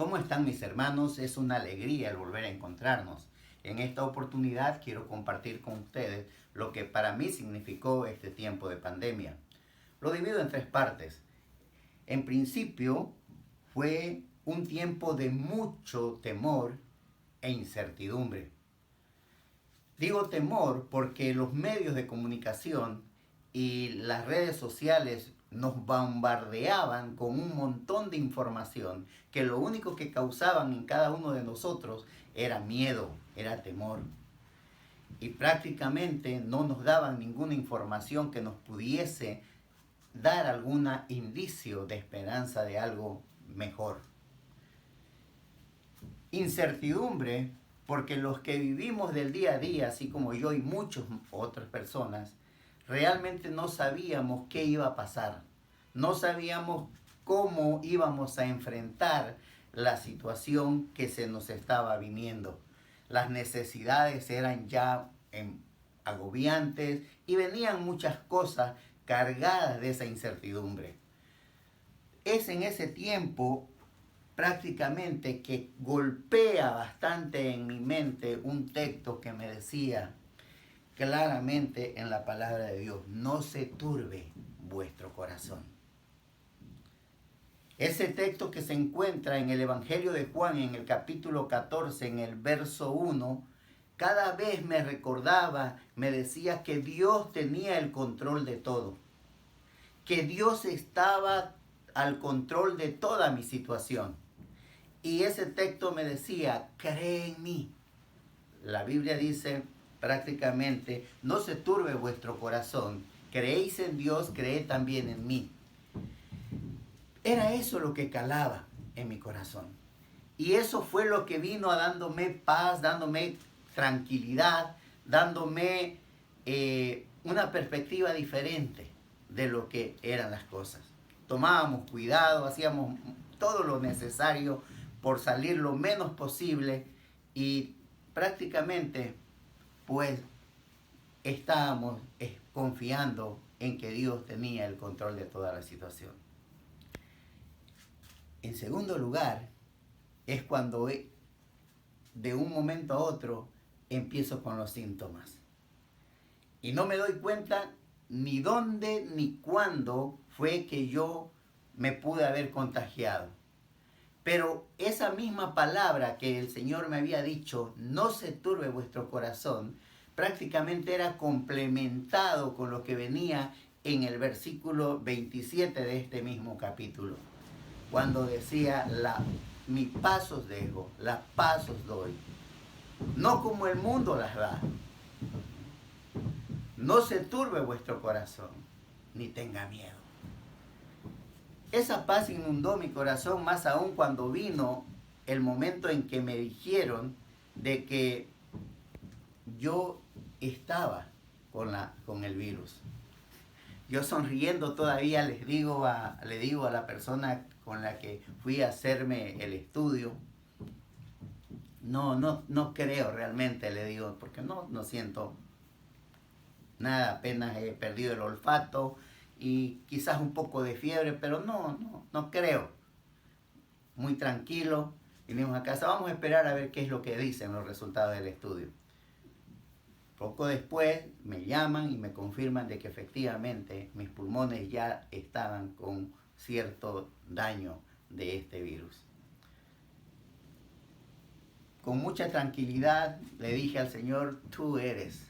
¿Cómo están mis hermanos? Es una alegría el volver a encontrarnos. En esta oportunidad quiero compartir con ustedes lo que para mí significó este tiempo de pandemia. Lo divido en tres partes. En principio fue un tiempo de mucho temor e incertidumbre. Digo temor porque los medios de comunicación y las redes sociales nos bombardeaban con un montón de información que lo único que causaban en cada uno de nosotros era miedo, era temor. Y prácticamente no nos daban ninguna información que nos pudiese dar algún indicio de esperanza de algo mejor. Incertidumbre porque los que vivimos del día a día, así como yo y muchas otras personas, realmente no sabíamos qué iba a pasar. No sabíamos cómo íbamos a enfrentar la situación que se nos estaba viniendo. Las necesidades eran ya agobiantes y venían muchas cosas cargadas de esa incertidumbre. Es en ese tiempo prácticamente que golpea bastante en mi mente un texto que me decía claramente en la palabra de Dios: no se turbe vuestro corazón. Ese texto que se encuentra en el Evangelio de Juan, en el capítulo 14, en el verso 1, cada vez me recordaba, me decía que Dios tenía el control de todo, que Dios estaba al control de toda mi situación. Y ese texto me decía: cree en mí. La Biblia dice prácticamente: no se turbe vuestro corazón, creéis en Dios, creed también en mí. Era eso lo que calaba en mi corazón. Y eso fue lo que vino a dándome paz, dándome tranquilidad, dándome una perspectiva diferente de lo que eran las cosas. Tomábamos cuidado, hacíamos todo lo necesario por salir lo menos posible y prácticamente pues estábamos confiando en que Dios tenía el control de toda la situación. En segundo lugar, es cuando de un momento a otro empiezo con los síntomas. Y no me doy cuenta ni dónde ni cuándo fue que yo me pude haber contagiado. Pero esa misma palabra que el Señor me había dicho: no se turbe vuestro corazón, prácticamente era complementado con lo que venía en el versículo 27 de este mismo capítulo, cuando decía: mi paz os dejo, la paz os doy, no como el mundo las da. No se turbe vuestro corazón, ni tenga miedo. Esa paz inundó mi corazón, más aún cuando vino el momento en que me dijeron de que yo estaba con el virus. Yo sonriendo todavía le digo a la persona con la que fui a hacerme el estudio: no creo realmente, le digo, porque no siento nada, apenas he perdido el olfato y quizás un poco de fiebre, pero no creo. Muy tranquilo, vinimos a casa, vamos a esperar a ver qué es lo que dicen los resultados del estudio. Poco después me llaman y me confirman de que efectivamente mis pulmones ya estaban con cierto daño de este virus. Con mucha tranquilidad le dije al Señor: tú eres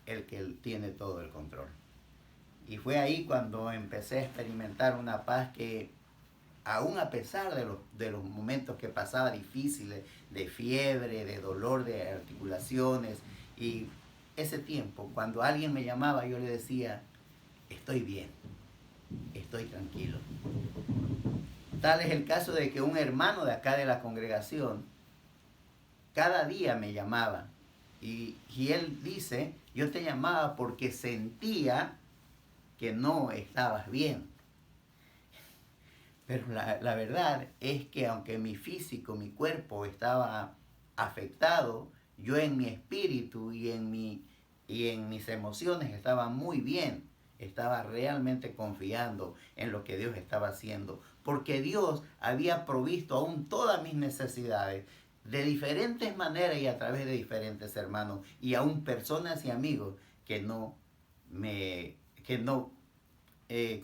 el que tiene todo el control. Y fue ahí cuando empecé a experimentar una paz que, aún a pesar de los momentos que pasaba difíciles, de fiebre, de dolor de articulaciones, y ese tiempo, cuando alguien me llamaba, yo le decía: estoy bien, estoy tranquilo. Tal es el caso de que un hermano de acá de la congregación cada día me llamaba y él dice: yo te llamaba porque sentía que no estabas bien. Pero la verdad es que aunque mi físico, mi cuerpo estaba afectado, yo en mi espíritu y en mis emociones estaba muy bien. estaba realmente confiando en lo que Dios estaba haciendo, porque Dios había provisto aún todas mis necesidades de diferentes maneras y a través de diferentes hermanos y aún personas y amigos que no me que no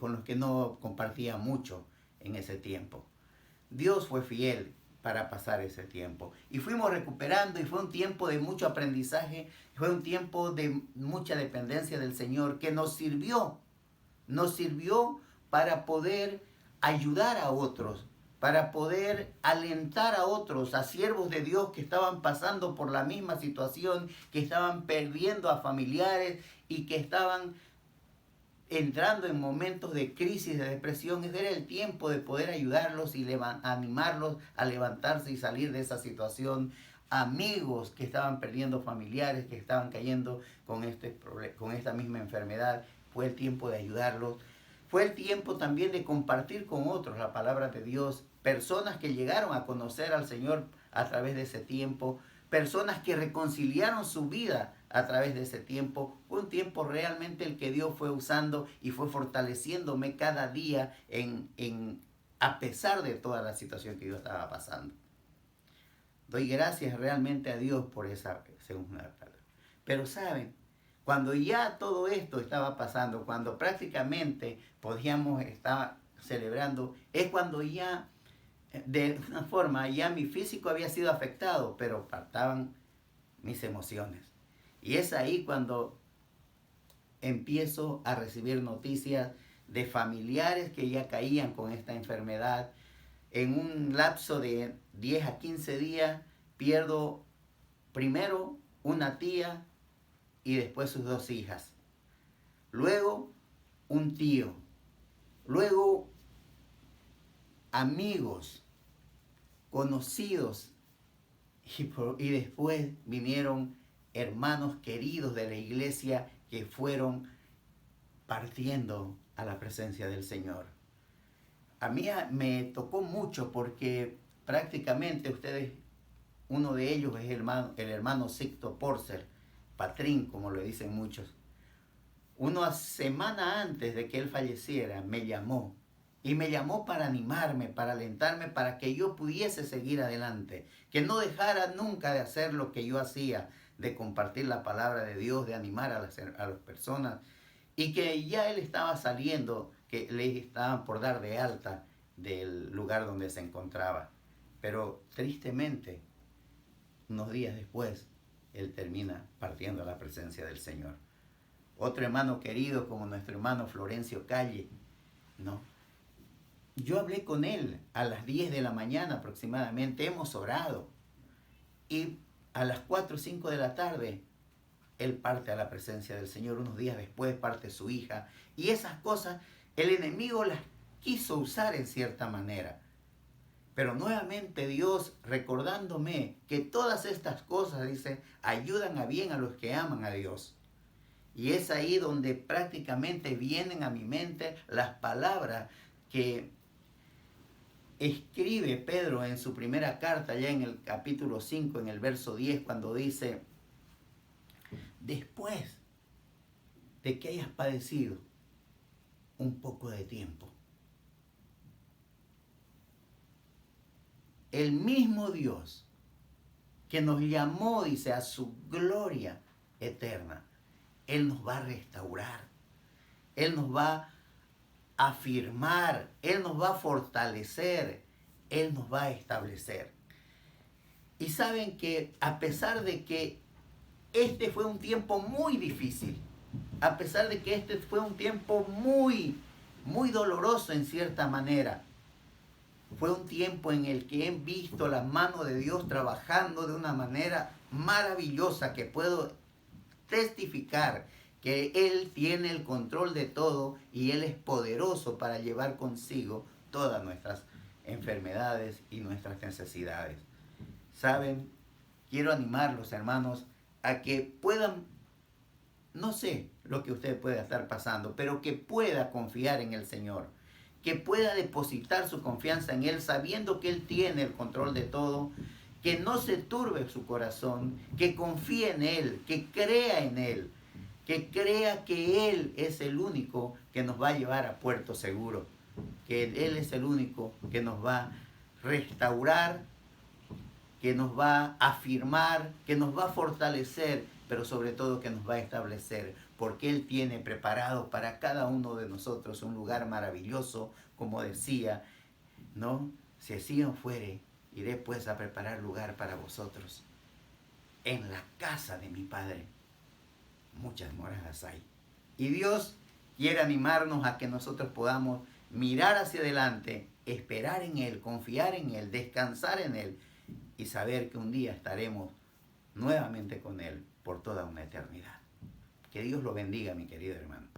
con los que no compartía mucho en ese tiempo. Dios fue fiel para pasar ese tiempo. Y fuimos recuperando y fue un tiempo de mucho aprendizaje, fue un tiempo de mucha dependencia del Señor que nos sirvió para poder ayudar a otros, para poder alentar a otros, a siervos de Dios que estaban pasando por la misma situación, que estaban perdiendo a familiares y que estaban entrando en momentos de crisis, de depresión. Era el tiempo de poder ayudarlos y animarlos a levantarse y salir de esa situación. Amigos que estaban perdiendo familiares, que estaban cayendo con esta misma enfermedad, fue el tiempo de ayudarlos. Fue el tiempo también de compartir con otros la palabra de Dios. Personas que llegaron a conocer al Señor a través de ese tiempo. Personas que reconciliaron su vida a través de ese tiempo. Fue un tiempo realmente el que Dios fue usando y fue fortaleciéndome cada día a pesar de toda la situación que yo estaba pasando. Doy gracias realmente a Dios por esa segunda palabra. Pero saben, cuando ya todo esto estaba pasando, cuando prácticamente podíamos estar celebrando, es cuando ya de una forma ya mi físico había sido afectado, pero faltaban mis emociones. Y es ahí cuando empiezo a recibir noticias de familiares que ya caían con esta enfermedad. En un lapso de 10 a 15 días pierdo primero una tía y después sus 2 hijas. Luego un tío. Luego amigos, conocidos. Y después vinieron hermanos queridos de la iglesia que fueron partiendo a la presencia del Señor. A mí me tocó mucho porque prácticamente uno de ellos es el hermano Sixto Porcel, Patrín, como le dicen muchos. Una semana antes de que él falleciera, me llamó. Y me llamó para animarme, para alentarme, para que yo pudiese seguir adelante. Que no dejara nunca de hacer lo que yo hacía, de compartir la palabra de Dios, de animar a las personas. Y que ya él estaba saliendo, que le estaban por dar de alta del lugar donde se encontraba. Pero tristemente, unos días después, él termina partiendo a la presencia del Señor. Otro hermano querido como nuestro hermano Florencio Calle, ¿no? Yo hablé con él a las 10 de la mañana aproximadamente, hemos orado y a las 4 o 5 de la tarde él parte a la presencia del Señor. Unos días después parte su hija y esas cosas el enemigo las quiso usar en cierta manera. Pero nuevamente Dios recordándome que todas estas cosas, dice, ayudan a bien a los que aman a Dios. Y es ahí donde prácticamente vienen a mi mente las palabras que escribe Pedro en su primera carta, ya en el capítulo 5, en el verso 10, cuando dice, después de que hayas padecido un poco de tiempo, el mismo Dios que nos llamó, dice, a su gloria eterna, Él nos va a restaurar, Él nos va a afirmar, Él nos va a fortalecer, Él nos va a establecer. Y saben que a pesar de que este fue un tiempo muy difícil, a pesar de que este fue un tiempo muy, muy doloroso en cierta manera, fue un tiempo en el que he visto la mano de Dios trabajando de una manera maravillosa, que puedo testificar que Él tiene el control de todo y Él es poderoso para llevar consigo todas nuestras enfermedades y nuestras necesidades. ¿Saben? Quiero animarlos, hermanos, a que puedan, no sé lo que usted pueda estar pasando, pero que pueda confiar en el Señor, que pueda depositar su confianza en Él, sabiendo que Él tiene el control de todo, que no se turbe su corazón, que confíe en Él, que crea en Él, que crea que Él es el único que nos va a llevar a puerto seguro, que Él es el único que nos va a restaurar, que nos va a afirmar, que nos va a fortalecer, pero sobre todo que nos va a establecer, porque Él tiene preparado para cada uno de nosotros un lugar maravilloso, como decía, ¿no? Si así no fuere, iré pues a preparar lugar para vosotros. En la casa de mi Padre muchas moradas hay. Y Dios quiere animarnos a que nosotros podamos mirar hacia adelante, esperar en Él, confiar en Él, descansar en Él y saber que un día estaremos nuevamente con Él por toda una eternidad. Que Dios lo bendiga, mi querido hermano.